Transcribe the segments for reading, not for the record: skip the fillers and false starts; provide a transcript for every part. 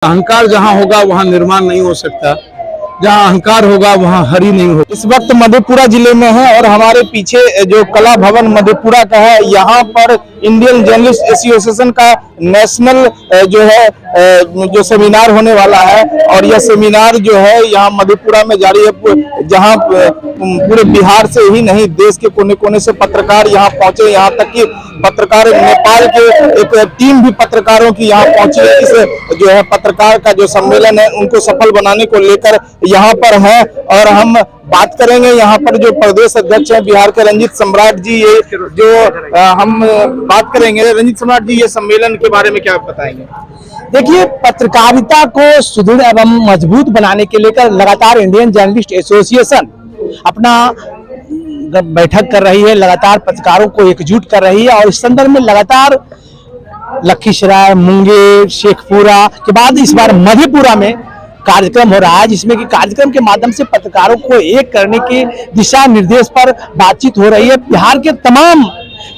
अहंकार जहाँ होगा वहाँ निर्माण नहीं हो सकता, जहाँ अहंकार होगा वहाँ हरि नहीं होगा। इस वक्त मधेपुरा जिले में है और हमारे पीछे जो कला भवन मधेपुरा का है, यहाँ पर इंडियन जर्नलिस्ट एसोसिएशन का नेशनल जो सेमिनार होने वाला है और यह सेमिनार जो है यहाँ मधेपुरा में जारी है, जहाँ पूरे बिहार से ही नहीं देश के कोने कोने से पत्रकार यहाँ पहुंचे। यहाँ तक कि पत्रकार नेपाल के एक टीम भी पत्रकारों की यहाँ पहुंची है। इस जो है पत्रकार का जो सम्मेलन है उनको सफल बनाने को लेकर यहाँ पर है और हम बात करेंगे यहाँ पर जो प्रदेश अध्यक्ष हैं बिहार के रंजीत सम्राट जी, ये जो हम बात करेंगे। रंजीत सम्राट जी, ये सम्मेलन के बारे में क्या बताएंगे? देखिए, पत्रकारिता को सुदृढ़ एवं मजबूत बनाने के लेकर लगातार इंडियन जर्नलिस्ट एसोसिएशन अपना बैठक कर रही है, लगातार पत्रकारों को एकजुट कर रही है और इस संदर्भ में लगातार लखीसराय, मुंगेर, शेखपुरा के बाद इस बार मधेपुरा में कार्यक्रम हो रहा है, जिसमें कि कार्यक्रम के माध्यम से पत्रकारों को एक करने के दिशा निर्देश पर बातचीत हो रही है। बिहार के तमाम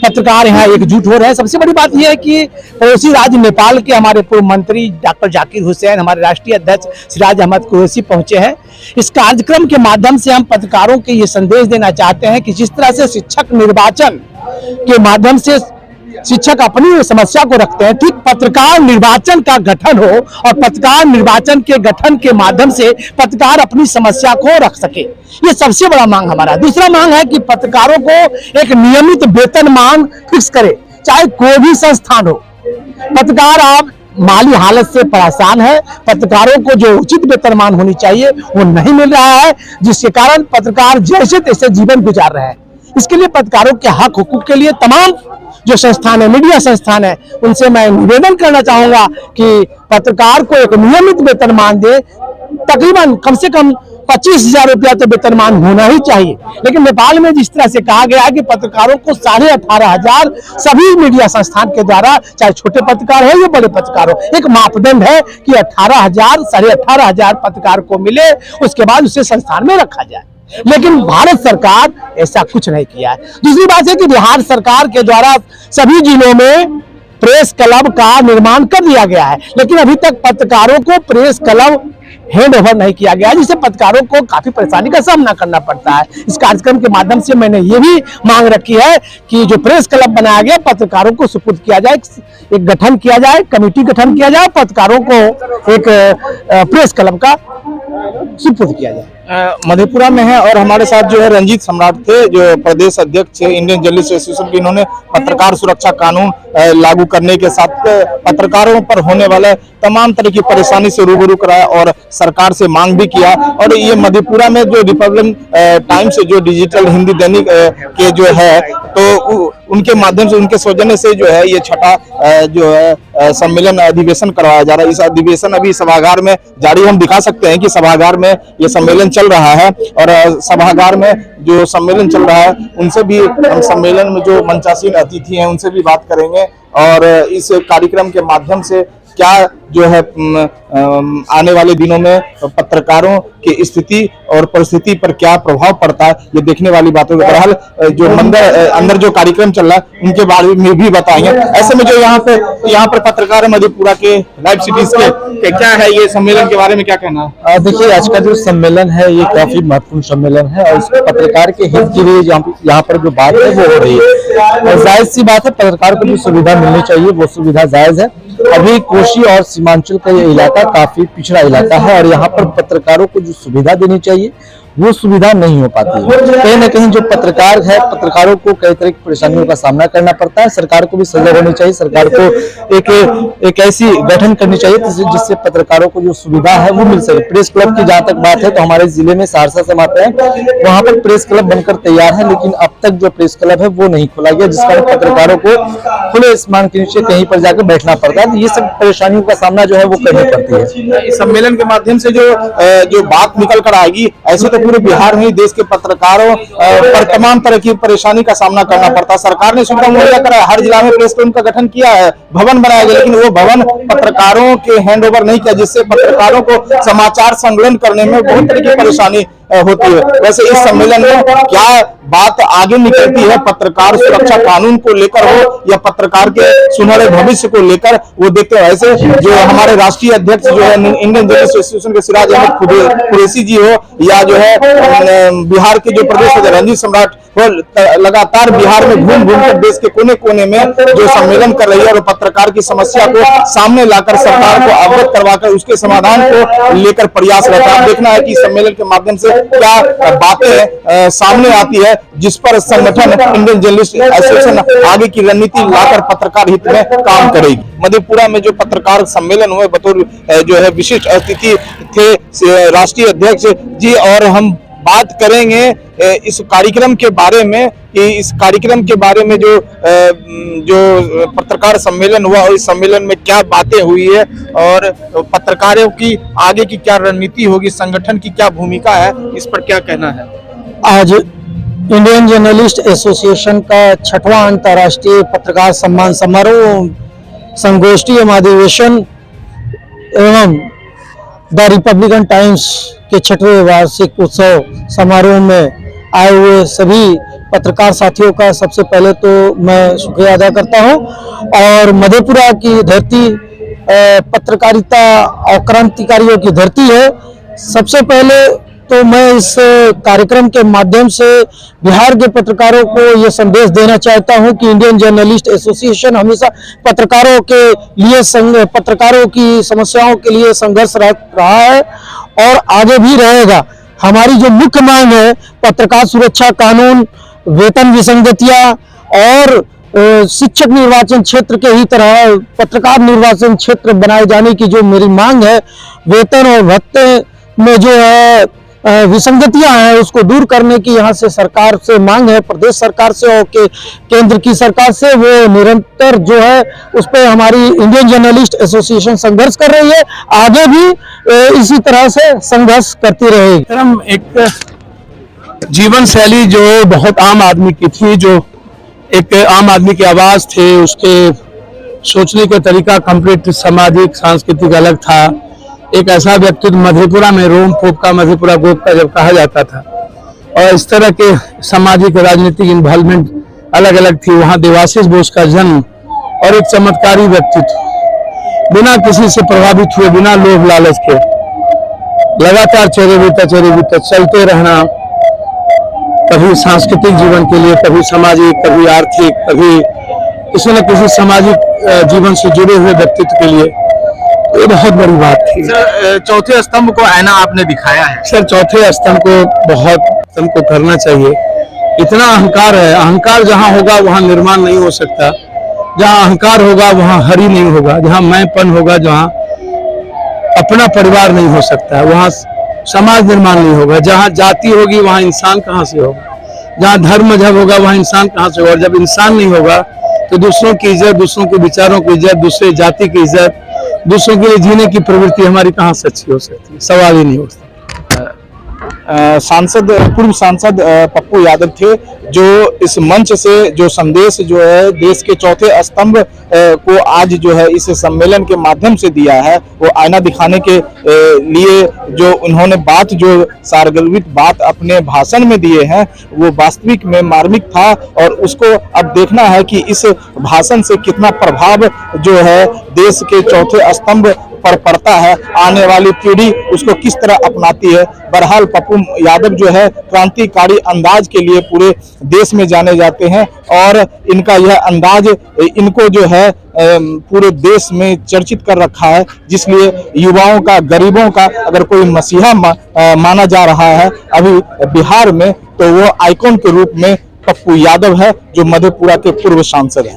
पत्रकार यहाँ एकजुट हो रहे हैं। सबसे बड़ी बात यह है कि पड़ोसी राज्य नेपाल के हमारे पूर्व मंत्री डॉक्टर जाकिर हुसैन, हमारे राष्ट्रीय अध्यक्ष सिराज अहमद कुरैशी पहुंचे हैं। इस कार्यक्रम के माध्यम से हम पत्रकारों को ये संदेश देना चाहते हैं कि जिस तरह से शिक्षक निर्वाचन के माध्यम से शिक्षक अपनी समस्या को रखते हैं, ठीक पत्रकार निर्वाचन का गठन हो और पत्रकार निर्वाचन के गठन के माध्यम से पत्रकार अपनी समस्या को रख सके। ये सबसे बड़ा मांग हमारा। दूसरा मांग है कि पत्रकारों को एक नियमित वेतनमान फिक्स करे, चाहे कोई भी संस्थान हो। पत्रकार आप माली हालत से परेशान है, पत्रकारों को जो उचित वेतनमान होनी चाहिए वो नहीं मिल रहा है, जिसके कारण पत्रकार जैसे तैसे जीवन गुजार रहे हैं। इसके लिए पत्रकारों के हक हुकूक के लिए तमाम जो संस्थान है, मीडिया संस्थान है, उनसे मैं निवेदन करना चाहूंगा कि पत्रकार को एक नियमित वेतनमान दे। तकरीबन कम से कम 25,000 रुपया तो वेतनमान होना ही चाहिए। लेकिन नेपाल में जिस तरह से कहा गया है कि पत्रकारों को 18,500 सभी मीडिया संस्थान के द्वारा, चाहे छोटे पत्रकार हो या बड़े पत्रकार हो, एक मापदंड है कि 18,000 18,500 पत्रकार को मिले, उसके बाद उसे संस्थान में रखा जाए। लेकिन भारत सरकार ऐसा कुछ नहीं किया है। दूसरी बात है कि बिहार सरकार के द्वारा सभी जिलों में प्रेस क्लब का निर्माण कर दिया गया है, लेकिन अभी तक पत्रकारों को प्रेस क्लब हैंड ओवर नहीं किया गया, जिससे पत्रकारों को काफी परेशानी का सामना करना पड़ता है। इस कार्यक्रम के माध्यम से मैंने ये भी मांग रखी है कि जो प्रेस क्लब बनाया गया पत्रकारों को सुपुर्द किया जाए, एक गठन किया जाए, कमेटी गठन किया जाए, पत्रकारों को एक प्रेस क्लब का सुपुर्द किया जाए। मधेपुरा में है और हमारे साथ जो है रंजीत सम्राट थे, जो प्रदेश अध्यक्ष है इंडियन जर्नलिस्ट एसोसिएशन के। इन्होंने पत्रकार सुरक्षा कानून लागू करने के साथ पत्रकारों पर होने वाले तमाम तरह की परेशानी से रूबरू कराया और सरकार से मांग भी किया। और ये मधेपुरा में जो रिपब्लिक टाइम्स जो डिजिटल हिंदी दैनिक के जो है, तो उनके माध्यम से, उनके सौजन्य से जो है ये छठा जो है सम्मेलन अधिवेशन करवाया जा रहा है। इस अधिवेशन अभी सभागार में जारी, हम दिखा सकते हैं कि सभागार में ये सम्मेलन चल रहा है और सभागार में जो सम्मेलन चल रहा है उनसे भी हम सम्मेलन में जो मंचासीन अतिथि हैं उनसे भी बात करेंगे और इस कार्यक्रम के माध्यम से क्या जो है आने वाले दिनों में पत्रकारों की स्थिति और परिस्थिति पर क्या प्रभाव पड़ता है, ये देखने वाली बातों के बहरहाल जो अंदर जो कार्यक्रम चल रहा है उनके बारे में भी बताएंगे। ऐसे में जो यहाँ पर पत्रकार मधेपुरा के लाइव सिटीज के क्या है, ये सम्मेलन के बारे में क्या कहना है? देखिए, आज का जो सम्मेलन है ये काफी महत्वपूर्ण सम्मेलन है और इस पत्रकार के हित के लिए यहाँ पर जो बात है वो हो रही है। जायज सी बात है, पत्रकार को जो सुविधा मिलनी चाहिए वो सुविधा जायज है। अभी कोशी और सीमांचल का ये इलाका काफी पिछड़ा इलाका है और यहाँ पर पत्रकारों को जो सुविधा देनी चाहिए वो सुविधा नहीं हो पाती है। कहीं ना कहीं जो पत्रकार है, पत्रकारों को कई तरह की परेशानियों का सामना करना पड़ता है। सरकार को भी सजग होनी चाहिए, सरकार को एक ऐसी गठन करनी चाहिए जिससे पत्रकारों को जो सुविधा है वो मिल सके। प्रेस क्लब की जहाँ तक बात है तो हमारे जिले में सहरसा से आते हैं, वहाँ पर प्रेस क्लब बनकर तैयार है, लेकिन अब तक जो प्रेस क्लब है वो नहीं खोला गया, जिस कारण पत्रकारों को खुले आसमान के नीचे कहीं पर जाकर बैठना पड़ता है। ये सब परेशानियों का सामना जो है वो करनी पड़ती है। इस सम्मेलन के माध्यम से जो बात निकल कर आएगी, ऐसे तो पूरे बिहार में देश के पत्रकारों पर तमाम तरह की परेशानी का सामना करना पड़ता है। सरकार ने सुविधा मुहैया कराया, हर जिला में प्रेस क्लब का गठन किया है, भवन बनाया गया, लेकिन वो भवन पत्रकारों के हैंड ओवर नहीं किया, जिससे पत्रकारों को समाचार संकलन करने में बहुत तरह की परेशानी होती है। वैसे इस सम्मेलन में क्या बात आगे निकलती है, पत्रकार सुरक्षा कानून को लेकर हो या पत्रकार के सुनहरे भविष्य को लेकर, वो देखते हैं। वैसे जो हमारे राष्ट्रीय अध्यक्ष जो है इंडियन जर्नलिस्ट एसोसिएशन के सिराज अहमद कुरैशी जी हो या जो है बिहार के जो प्रदेश अध्यक्ष रंजीत सम्राट वो लगातार बिहार में घूम घूम कर देश के कोने कोने में जो सम्मेलन कर रही है और पत्रकार की समस्या को सामने लाकर सरकार को अवगत करवाकर उसके समाधान को लेकर प्रयास रहता है। देखना है कि सम्मेलन के माध्यम से क्या बातें सामने आती है, जिस पर संगठन इंडियन जर्नलिस्ट एसोसिएशन आगे की रणनीति लाकर पत्रकार हित में काम करेगी। मधेपुरा में जो पत्रकार सम्मेलन हुए, बतौर जो है विशिष्ट अतिथि थे राष्ट्रीय अध्यक्ष जी, और हम बात करेंगे इस कार्यक्रम के बारे में कि इस कार्यक्रम के बारे में जो पत्रकार सम्मेलन हुआ और इस सम्मेलन में क्या बातें हुई है और पत्रकारों की आगे की क्या रणनीति होगी, संगठन की क्या भूमिका है, इस पर क्या कहना है। आज इंडियन जर्नलिस्ट एसोसिएशन का 6वां अंतर्राष्ट्रीय पत्रकार सम्मान समारोह, संगोष्ठी एवं अधिवेशन एवं द रिपब्लिकन टाइम्स के 6वें वार्षिक उत्सव समारोह में आए हुए सभी पत्रकार साथियों का सबसे पहले तो मैं शुक्रिया अदा करता हूं। और मधेपुरा की धरती पत्रकारिता और क्रांतिकारियों की धरती है। सबसे पहले तो मैं इस कार्यक्रम के माध्यम से बिहार के पत्रकारों को ये संदेश देना चाहता हूं कि इंडियन जर्नलिस्ट एसोसिएशन हमेशा पत्रकारों के लिए पत्रकारों की समस्याओं के लिए संघर्षरत रहा है और आगे भी रहेगा। हमारी जो मुख्य मांग है पत्रकार सुरक्षा कानून, वेतन विसंगतियां और शिक्षक निर्वाचन क्षेत्र के ही तरह पत्रकार निर्वाचन क्षेत्र बनाए जाने की जो मेरी मांग है, वेतन और भत्ते में जो है विसंगतियां हैं उसको दूर करने की यहाँ से सरकार से मांग है, प्रदेश सरकार से और केंद्र की सरकार से। वो निरंतर जो है उस पर हमारी इंडियन जर्नलिस्ट एसोसिएशन संघर्ष कर रही है, आगे भी इसी तरह से संघर्ष करती रहेगी। हम एक जीवन शैली जो बहुत आम आदमी की थी, जो एक आम आदमी की आवाज थे, उसके सोचने का तरीका कंप्लीट सामाजिक सांस्कृतिक अलग था। एक ऐसा व्यक्तित्व मधेपुरा में रोम पोप का मधेपुरा गोप का जब कहा जाता था और इस तरह के सामाजिक राजनीतिक इन्वॉल्वमेंट अलग अलग थी। वहां देवाशीष बोस का जन्म और एक चमत्कारी व्यक्तित्व, बिना किसी से प्रभावित हुए, बिना लोभ लालच के, लगातार चेहरे बीता चलते रहना, कभी सांस्कृतिक जीवन के लिए, कभी सामाजिक, कभी आर्थिक, कभी किसी न किसी सामाजिक जीवन से जुड़े हुए व्यक्तित्व के लिए ये बहुत बड़ी बात थी। सर, चौथे स्तंभ को आईना आपने दिखाया है। सर, चौथे स्तंभ को बहुत हमको करना चाहिए। इतना अहंकार है, अहंकार जहां होगा वहां निर्माण नहीं हो सकता। जहां अहंकार होगा वहां हरि नहीं होगा, जहां मैंपन होगा, जहां अपना परिवार नहीं हो सकता, वहां समाज निर्माण नहीं होगा। जहां जाति होगी वहां इंसान कहां से होगा, जहां धर्म मजहब होगा वहां इंसान कहां से होगा। और जब इंसान नहीं होगा तो दूसरों की इज्जत, दूसरों के विचारों की इज्जत, दूसरे जाति की इज्जत, दूसरों के लिए जीने की प्रवृत्ति हमारी कहां से अच्छी हो सकती है, सवाल ही नहीं उठता। पूर्व सांसद पप्पू यादव थे जो इस मंच से जो संदेश जो है देश के चौथे स्तंभ को आज जो है इस सम्मेलन के माध्यम से दिया है, वो आईना दिखाने के लिए जो उन्होंने बात, जो सार्वजनिक बात अपने भाषण में दिए हैं, वो वास्तविक में मार्मिक था। और उसको अब देखना है कि इस भाषण से कितना प्रभाव जो है देश के चौथे स्तंभ पर पड़ता है, आने वाली पीढ़ी उसको किस तरह अपनाती है। बहरहाल पप्पू यादव जो है क्रांतिकारी अंदाज के लिए पूरे देश में जाने जाते हैं और इनका यह अंदाज इनको जो है पूरे देश में चर्चित कर रखा है, जिसलिए युवाओं का, गरीबों का अगर कोई मसीहा माना जा रहा है अभी बिहार में, तो वो आइकॉन के रूप में पप्पू यादव है जो मधेपुरा के पूर्व सांसद हैं।